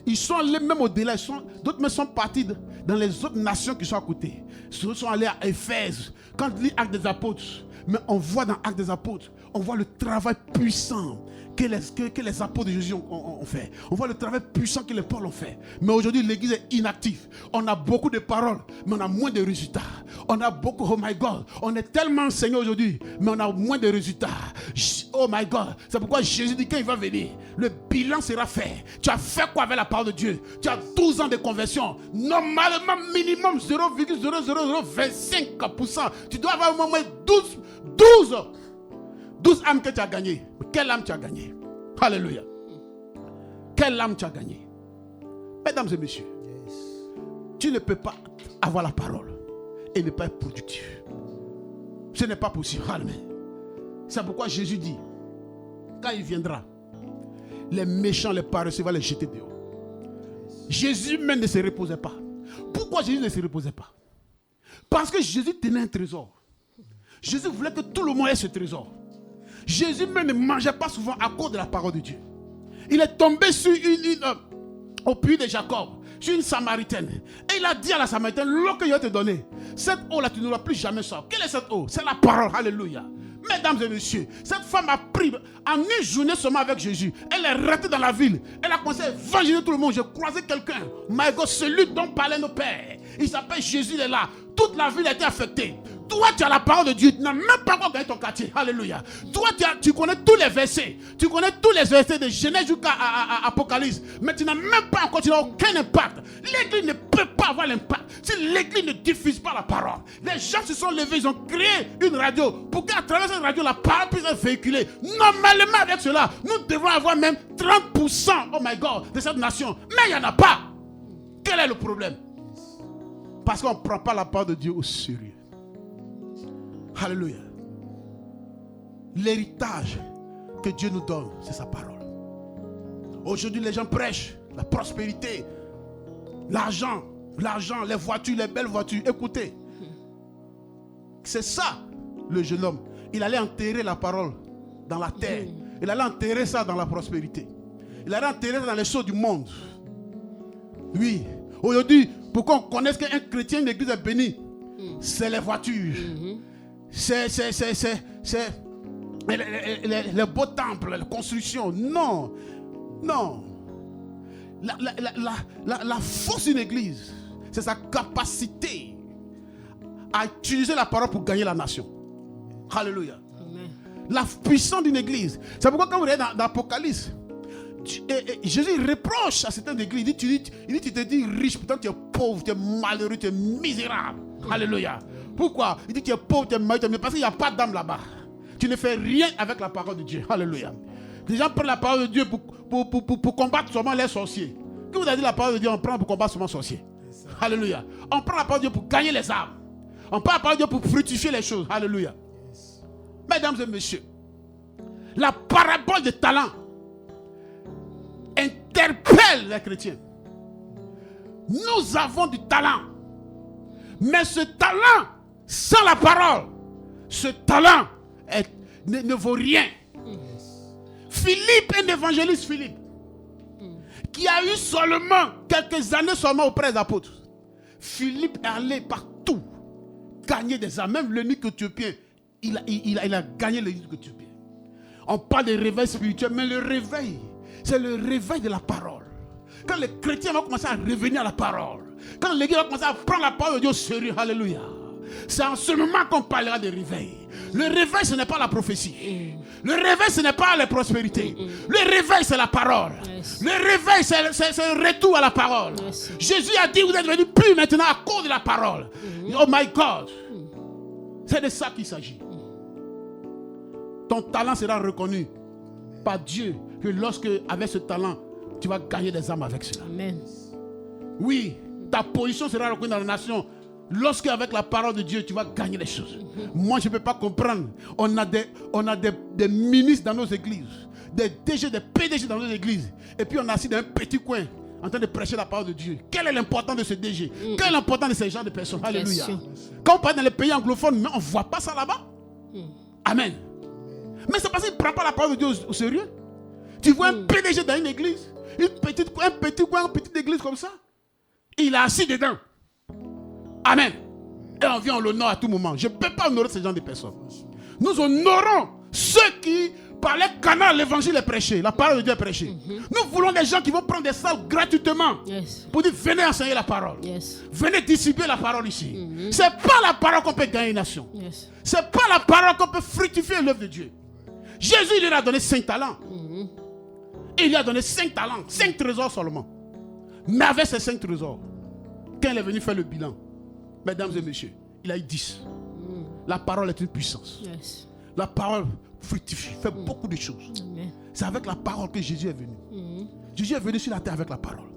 Ils sont allés même au-delà. D'autres même sont partis dans les autres nations qui sont à côté. Ils sont allés à Éphèse. Quand on lit Actes des Apôtres, mais on voit dans Actes des Apôtres, on voit le travail puissant que les apôtres de Jésus ont fait. On voit le travail puissant que les Paul ont fait. Mais aujourd'hui, l'église est inactive. On a beaucoup de paroles, mais on a moins de résultats. On a beaucoup, oh my God, on est tellement enseigné aujourd'hui, mais on a moins de résultats. Oh my God, c'est pourquoi Jésus dit quand il va venir, le bilan sera fait. Tu as fait quoi avec la parole de Dieu? Tu as 12 ans de conversion. Normalement, minimum 0,00025%. Tu dois avoir au moins 12 âmes que tu as gagnées. Quelle âme tu as gagné? Alléluia. Quelle âme tu as gagné? Mesdames et messieurs, tu ne peux pas avoir la parole et ne pas être productif. Ce n'est pas possible. Amen. C'est pourquoi Jésus dit, quand il viendra, les méchants, les paresseux, il va les jeter dehors. Jésus même ne se reposait pas. Pourquoi Jésus ne se reposait pas? Parce que Jésus tenait un trésor. Jésus voulait que tout le monde ait ce trésor. Jésus même ne mangeait pas souvent à cause de la parole de Dieu. Il est tombé sur au puits de Jacob, sur une Samaritaine. Et il a dit à la Samaritaine, l'eau que je vais te donner, cette eau-là, tu n'auras plus jamais ça. Quelle est cette eau? C'est la parole. Alléluia. Mesdames et messieurs, cette femme a pris en une journée seulement avec Jésus. Elle est rentrée dans la ville. Elle a commencé à évangéliser tout le monde. J'ai croisé quelqu'un. My God, celui dont parlaient nos pères. Il s'appelle Jésus, il est là. Toute la ville a été affectée. Toi, tu as la parole de Dieu. Tu n'as même pas encore gagné ton quartier. Alléluia. Toi, tu connais tous les versets. Tu connais tous les versets de Genèse jusqu'à Apocalypse. Mais tu n'as même pas encore, tu n'as aucun impact. L'église ne peut pas avoir l'impact si l'église ne diffuse pas la parole. Les gens se sont levés, ils ont créé une radio pour qu'à travers cette radio, la parole puisse être véhiculée. Normalement, avec cela, nous devons avoir même 30%, oh my God, de cette nation. Mais il n'y en a pas. Quel est le problème? Parce qu'on ne prend pas la parole de Dieu au sérieux. Alléluia. L'héritage que Dieu nous donne, c'est sa parole. Aujourd'hui, les gens prêchent la prospérité, l'argent, les voitures, les belles voitures. Écoutez, c'est ça le jeune homme. Il allait enterrer la parole dans la terre. Il allait enterrer ça dans la prospérité. Il allait enterrer ça dans les choses du monde. Oui. Aujourd'hui, pour qu'on connaisse qu'un chrétien de l'église est béni, c'est les voitures. C'est les beaux temples, les constructions. Non. Non. La force d'une église, c'est sa capacité à utiliser la parole pour gagner la nation. Alléluia. Amen. La puissance d'une église. C'est pourquoi quand vous regardez dans l'Apocalypse, Jésus reproche à certaines églises. Il dit tu te dis riche, pourtant tu es pauvre, tu es malheureux, tu es misérable. Alléluia. Pourquoi? Il dit tu es pauvre, tu es malheureux, parce qu'il n'y a pas d'âme là-bas. Tu ne fais rien avec la parole de Dieu. Alléluia. Les gens prennent la parole de Dieu pour combattre seulement les sorciers. Qui vous a dit la parole de Dieu? On prend pour combattre seulement les sorciers. Alléluia. On prend la parole de Dieu pour gagner les âmes. On prend la parole de Dieu pour fructifier les choses. Alléluia. Mesdames et messieurs, la parabole des talents interpelle les chrétiens. Nous avons du talent. Mais ce talent, sans la parole, ce talent ne vaut rien. Philippe, un évangéliste Philippe, qui a eu seulement quelques années seulement auprès des apôtres. Philippe est allé partout gagner des âmes. Même l'eunuque éthiopien, il a gagné l'eunuque éthiopien. On parle de réveil spirituel, mais le réveil, c'est le réveil de la parole. Quand les chrétiens vont commencer à revenir à la parole, quand l'église va commencer à prendre la parole de Dieu au sérieux, alléluia, c'est en ce moment qu'on parlera de réveil. Le réveil, ce n'est pas la prophétie. Le réveil, ce n'est pas la prospérité. Le réveil, c'est la parole. Le réveil, c'est le retour à la parole. Jésus a dit, vous êtes venus plus maintenant à cause de la parole. Oh my God. C'est de ça qu'il s'agit. Ton talent sera reconnu par Dieu que lorsque, avec ce talent, tu vas gagner des âmes avec cela. Amen. Oui, ta position sera reconnue dans la nation. Lorsque avec la parole de Dieu, tu vas gagner les choses. Moi, je ne peux pas comprendre. On a des ministres dans nos églises, des DG, des PDG dans nos églises. Et puis on est assis dans un petit coin en train de prêcher la parole de Dieu. Quel est l'importance de ce DG? Quel est l'importance de ces gens de personnes? Alléluia. Quand on parle dans les pays anglophones, mais on ne voit pas ça là-bas. Amen. Mais c'est parce qu'il ne prend pas la parole de Dieu au sérieux. Tu vois un PDG dans une église, un petite église comme ça, il est assis dedans. Amen. Et on vient, on l'honore à tout moment. Je ne peux pas honorer ce genre de personnes. Nous honorons ceux qui, par les canaux, l'évangile est prêché, la parole de Dieu est prêchée. Nous voulons des gens qui vont prendre des salles gratuitement pour dire venez enseigner la parole. Venez distribuer la parole ici. Ce n'est pas la parole qu'on peut gagner une nation. Ce n'est pas la parole qu'on peut fructifier l'œuvre de Dieu. Jésus, il lui a donné 5 talents. Il lui a donné 5 talents, 5 trésors seulement. Mais avec ces 5 trésors, quand il est venu faire le bilan, mesdames et messieurs, il a eu 10. La parole est une puissance. La parole fructifie, fait beaucoup de choses. C'est avec la parole que Jésus est venu. Jésus est venu sur la terre avec la parole.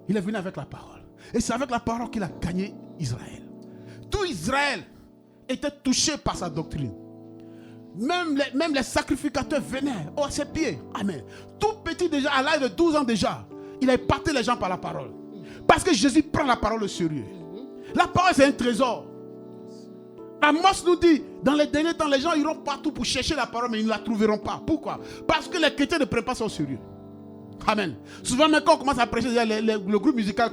Il est venu avec la parole. Et c'est avec la parole qu'il a gagné Israël. Tout Israël était touché par sa doctrine. Même les sacrificateurs venaient à ses pieds. Amen. Tout petit déjà, à l'âge de 12 ans déjà, il a épaté les gens par la parole. Parce que Jésus prend la parole au sérieux. La parole, c'est un trésor. Amos nous dit, dans les derniers temps, les gens iront partout pour chercher la parole, mais ils ne la trouveront pas. Pourquoi? Parce que les chrétiens ne prennent pas ça au sérieux. Amen. Souvent, même quand on commence à prêcher, le groupe musical,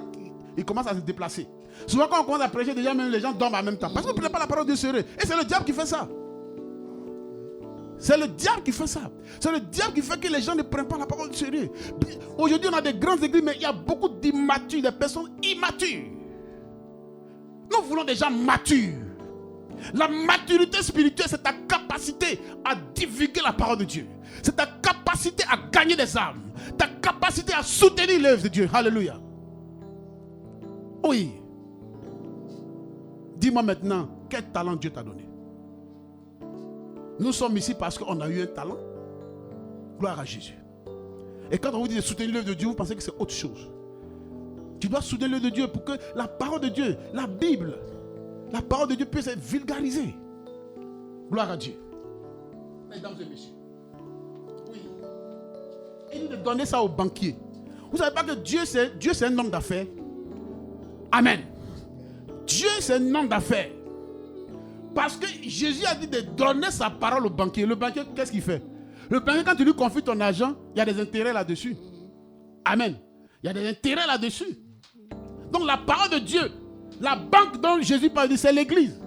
il commence à se déplacer. Souvent, quand on commence à prêcher, déjà, même les gens dorment en même temps. Parce qu'on ne prend pas la parole de sérieux. Et c'est le diable qui fait ça. C'est le diable qui fait ça. C'est le diable qui fait que les gens ne prennent pas la parole de sérieux. Aujourd'hui, on a des grandes églises, mais il y a beaucoup d'immatures, des personnes immatures. Nous voulons des gens matures. La maturité spirituelle, c'est ta capacité à divulguer la parole de Dieu. C'est ta capacité à gagner des âmes. Ta capacité à soutenir l'œuvre de Dieu. Alléluia. Oui. Dis-moi maintenant, quel talent Dieu t'a donné? Nous sommes ici parce qu'on a eu un talent. Gloire à Jésus. Et quand on vous dit de soutenir l'œuvre de Dieu, vous pensez que c'est autre chose. Tu dois soutenir l'œuvre de Dieu pour que la parole de Dieu, la Bible, la parole de Dieu puisse être vulgarisée. Gloire à Dieu. Mesdames et messieurs. Oui. Il dit de donner ça aux banquiers. Vous ne savez pas que Dieu c'est un homme d'affaires? Amen. Dieu c'est un homme d'affaires. Parce que Jésus a dit de donner sa parole au banquier. Le banquier, qu'est-ce qu'il fait? Le banquier, quand tu lui confies ton argent, il y a des intérêts là-dessus. Amen. Il y a des intérêts là-dessus. Donc la parole de Dieu, la banque dont Jésus parle, c'est l'église.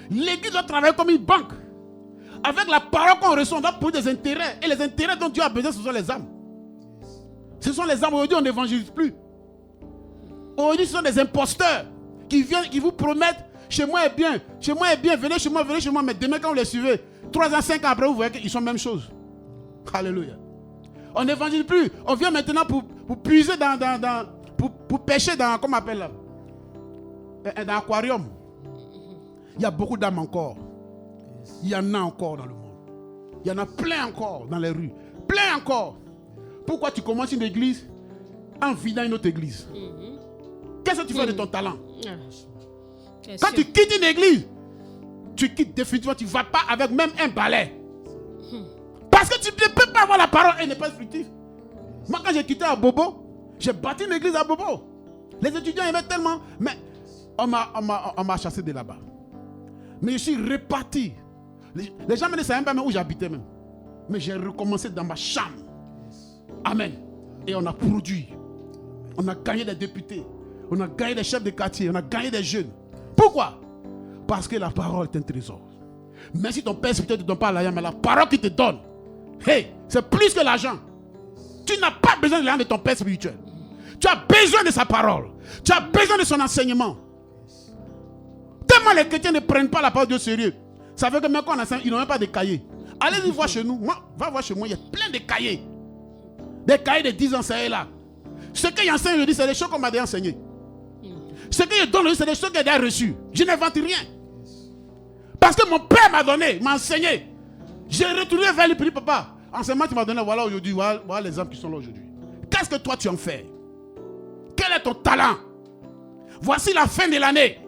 L'église doit travailler comme une banque. Avec la parole qu'on reçoit, on doit produire des intérêts. Et les intérêts dont Dieu a besoin, ce sont les âmes. Ce sont les âmes. Aujourd'hui, on n'évangélise plus. Aujourd'hui, ce sont des imposteurs qui viennent, qui vous promettent, chez moi est bien, venez chez moi. Mais demain, quand vous les suivez, 3 ans, 5 ans après, vous voyez qu'ils sont la même chose. Alléluia. On n'évangélise plus. On vient maintenant pour puiser pour pêcher dans, comment on appelle là, dans l'aquarium. Il y a beaucoup d'âmes encore. Il y en a encore dans le monde. Il y en a plein encore dans les rues. Plein encore. Pourquoi tu commences une église en vidant une autre église? Qu'est-ce que tu fais de ton talent? Quand tu quittes une église, tu quittes définitivement, tu ne vas pas avec même un balai. Parce que tu ne peux pas avoir la parole et n'est pas fructif. Moi, quand j'ai quitté à Bobo, j'ai bâti une église à Bobo. Les étudiants aimaient tellement, mais on m'a chassé de là-bas. Mais je suis reparti. Les gens ne savaient même pas où j'habitais même. Mais j'ai recommencé dans ma chambre. Amen. Et on a produit. On a gagné des députés. On a gagné des chefs de quartier. On a gagné des jeunes. Pourquoi? Parce que la parole est un trésor. Même si ton père spirituel ne te donne pas l'argent, mais la parole qu'il te donne, hey, c'est plus que l'argent. Tu n'as pas besoin de l'argent de ton père spirituel. Tu as besoin de sa parole. Tu as besoin de son enseignement. Tellement les chrétiens ne prennent pas la parole de Dieu sérieux. Ça veut que même quand on enseigne, ils n'ont même pas de cahiers. Allez-y voir chez nous. Moi, va voir chez moi, il y a plein de cahiers. Des cahiers de 10 ans, c'est là. Ce qu'il enseigne, je dis, c'est des choses qu'on m'a déjà enseigné. Ce que je donne, c'est des choses que j'ai déjà reçues. Je n'invente rien. Parce que mon père m'a donné, m'a enseigné. J'ai retourné vers lui, puis papa, enseignement tu m'as donné, voilà aujourd'hui, voilà les hommes qui sont là aujourd'hui. Qu'est-ce que toi tu en fais? Quel est ton talent? Voici la fin de l'année.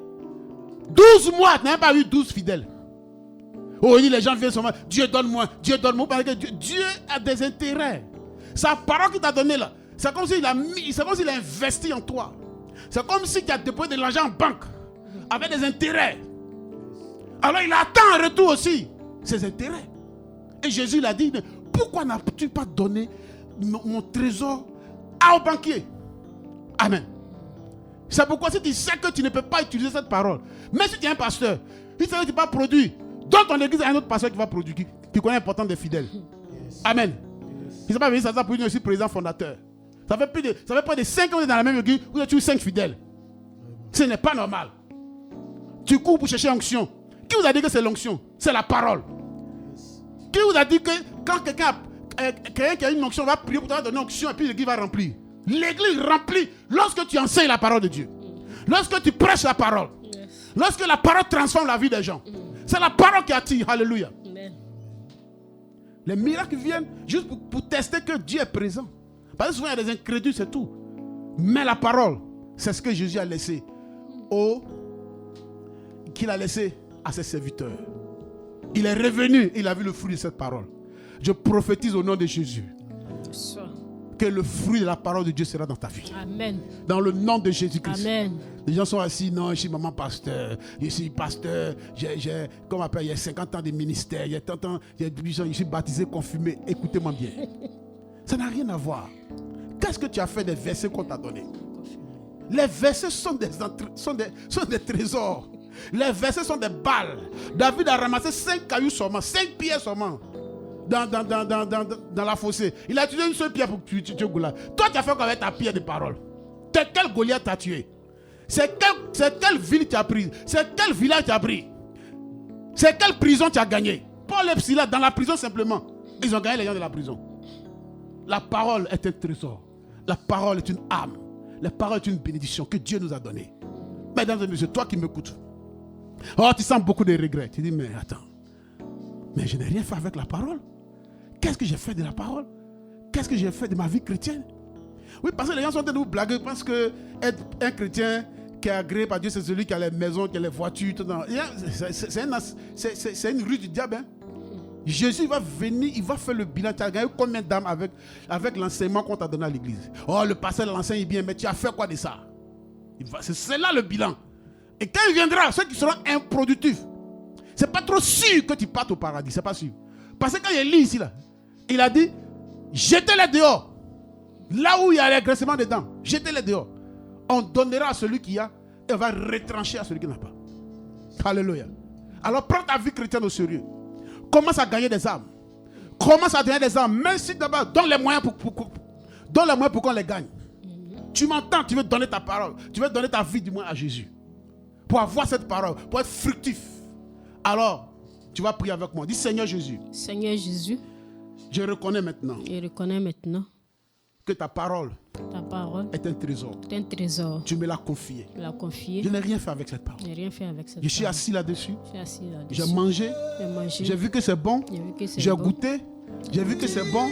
12 mois, tu n'as pas eu 12 fidèles. Aujourd'hui, les gens viennent seulement, Dieu donne-moi, parce que Dieu a des intérêts. Sa parole qu'il t'a donnée là, c'est comme s'il a investi en toi. C'est comme si tu as déposé de l'argent en banque, avec des intérêts. Alors il attend en retour aussi ses intérêts. Et Jésus l'a dit, pourquoi n'as-tu pas donné mon trésor au banquier? Amen. C'est pourquoi si tu sais que tu ne peux pas utiliser cette parole, même si tu es un pasteur, si tu sais que tu ne peux pas produire, dans ton église, il y a un autre pasteur qui va produire, qui connaît l'importance des fidèles. Amen. Il ne s'est pas venu, ça pour lui aussi président fondateur. Ça fait près de 5 ans dans la même église, vous avez eu 5 fidèles. Ce n'est pas normal. Tu cours pour chercher l'onction. Qui vous a dit que c'est l'onction? C'est la parole. Qui vous a dit que quand quelqu'un qui a une onction va prier pour te donner une onction et puis l'église va remplir? L'église remplit lorsque tu enseignes la parole de Dieu. Lorsque tu prêches la parole. Lorsque la parole transforme la vie des gens. C'est la parole qui attire. Alléluia. Les miracles viennent juste pour tester que Dieu est présent. Parce que souvent il y a des incrédules, c'est tout. Mais la parole, c'est ce que Jésus a laissé qu'il a laissé à ses serviteurs. Il est revenu, il a vu le fruit de cette parole. Je prophétise au nom de Jésus que le fruit de la parole de Dieu sera dans ta vie. Amen. Dans le nom de Jésus-Christ. Amen. Les gens sont assis, non, je suis maman pasteur, je suis pasteur, j'ai 50 ans de ministère, j'ai 30 ans, je suis baptisé, confirmé. Écoutez-moi bien. Ça n'a rien à voir. Qu'est-ce que tu as fait des versets qu'on t'a donnés? Les versets sont des trésors. Les versets sont des balles. David a ramassé 5 cailloux seulement, 5 pierres seulement dans la fossée. Il a utilisé une seule pierre pour tuer Goliath. Toi, tu as fait quoi avec ta pierre de parole? Quel Goliath t'a tué? C'est quelle ville tu as prise? C'est quel village tu as pris? C'est quelle prison tu as gagné? Paul et Silas, dans la prison simplement, ils ont gagné les gens de la prison. La parole est un trésor. La parole est une âme. La parole est une bénédiction que Dieu nous a donnée. Mesdames et messieurs, toi qui m'écoutes. Oh, tu sens beaucoup de regrets. Tu dis, mais attends. Mais je n'ai rien fait avec la parole. Qu'est-ce que j'ai fait de la parole? Qu'est-ce que j'ai fait de ma vie chrétienne? Oui, parce que les gens sont en train de nous blaguer parce que être un chrétien qui est agréé par Dieu, c'est celui qui a les maisons, qui a les voitures. Tout dans... C'est une rue du diable. Hein? Jésus va venir, il va faire le bilan. Tu as gagné combien d'âmes avec l'enseignement qu'on t'a donné à l'église? Oh, le pasteur l'enseigne bien, mais tu as fait quoi de ça? C'est là le bilan. Et quand il viendra, ceux qui seront improductifs, c'est pas trop sûr que tu partes au paradis. C'est pas sûr. Parce que quand il lit ici, là, il a dit, jetez-les dehors. Là où il y a l'agressement dedans, jetez-les dehors. On donnera à celui qui a et on va retrancher à celui qui n'a pas. Alléluia. Alors prends ta vie chrétienne au sérieux. Commence à gagner des âmes. Commence à gagner des âmes. Même si d'abord, donne les moyens pour qu'on les gagne. Tu m'entends, tu veux donner ta parole. Tu veux donner ta vie du moins à Jésus. Pour avoir cette parole, pour être fructif. Alors, tu vas prier avec moi. Dis Seigneur Jésus. Seigneur Jésus. Je reconnais maintenant. Que ta parole est un trésor. Tu me l'as confié. Je n'ai rien fait avec cette parole. Je suis assis là-dessus. J'ai mangé. J'ai vu que c'est bon. J'ai goûté. J'ai vu que c'est bon.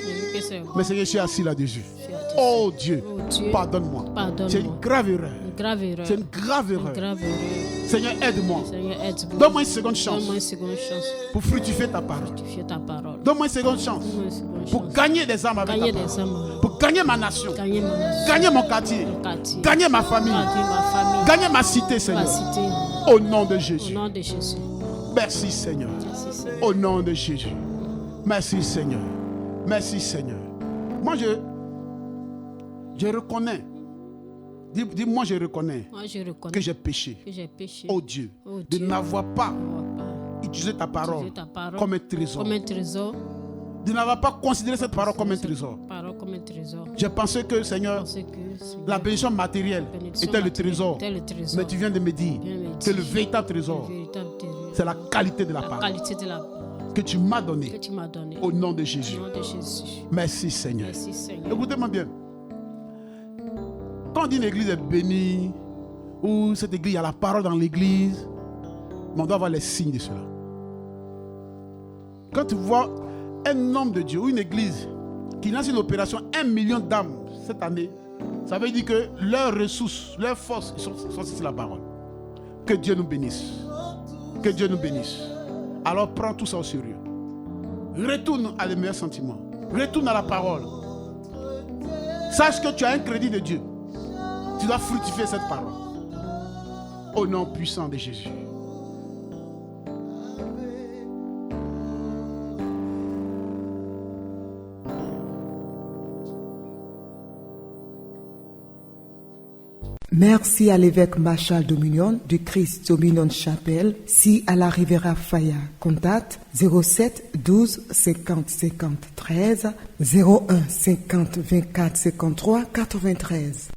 Mais je suis assis là-dessus. Oh Dieu, pardonne-moi. C'est une grave erreur. C'est une grave erreur. Seigneur, aide-moi. Donne-moi une seconde chance pour fructifier ta parole. Donne-moi une seconde chance pour gagner des âmes avec ta parole. Pour gagner ma nation. Gagner mon quartier. Gagner ma famille. Gagner ma cité, Seigneur. Au nom de Jésus. Merci, Seigneur. Au nom de Jésus. Merci, Seigneur. Merci, Seigneur. Moi, je reconnais. Dis-moi, je reconnais que j'ai péché. Oh Dieu, de n'avoir pas utilisé ta parole comme un trésor. De n'avoir pas considéré cette parole comme un trésor. J'ai pensé que, Seigneur, la bénédiction matérielle était le trésor. Mais tu viens de me dire que le véritable trésor, c'est la qualité de la parole que tu m'as donnée au nom de Jésus. Merci, Seigneur. Écoutez-moi bien. Quand on dit une église est bénie, ou cette église, il y a la parole dans l'église, on doit avoir les signes de cela. Quand tu vois un homme de Dieu ou une église qui lance une opération 1 million d'âmes cette année, ça veut dire que leurs ressources, leurs forces sont sur la parole. Que Dieu nous bénisse. Que Dieu nous bénisse. Alors prends tout ça au sérieux. Retourne à les meilleurs sentiments. Retourne à la parole. Sache que tu as un crédit de Dieu. Tu dois fructifier cette parole. Au nom puissant de Jésus. Merci à l'évêque Marshal Dominion du Christ Dominion Chapelle, si à la Riviera Faya. Contact 07 12 50 50 13 01 50 24 53 93.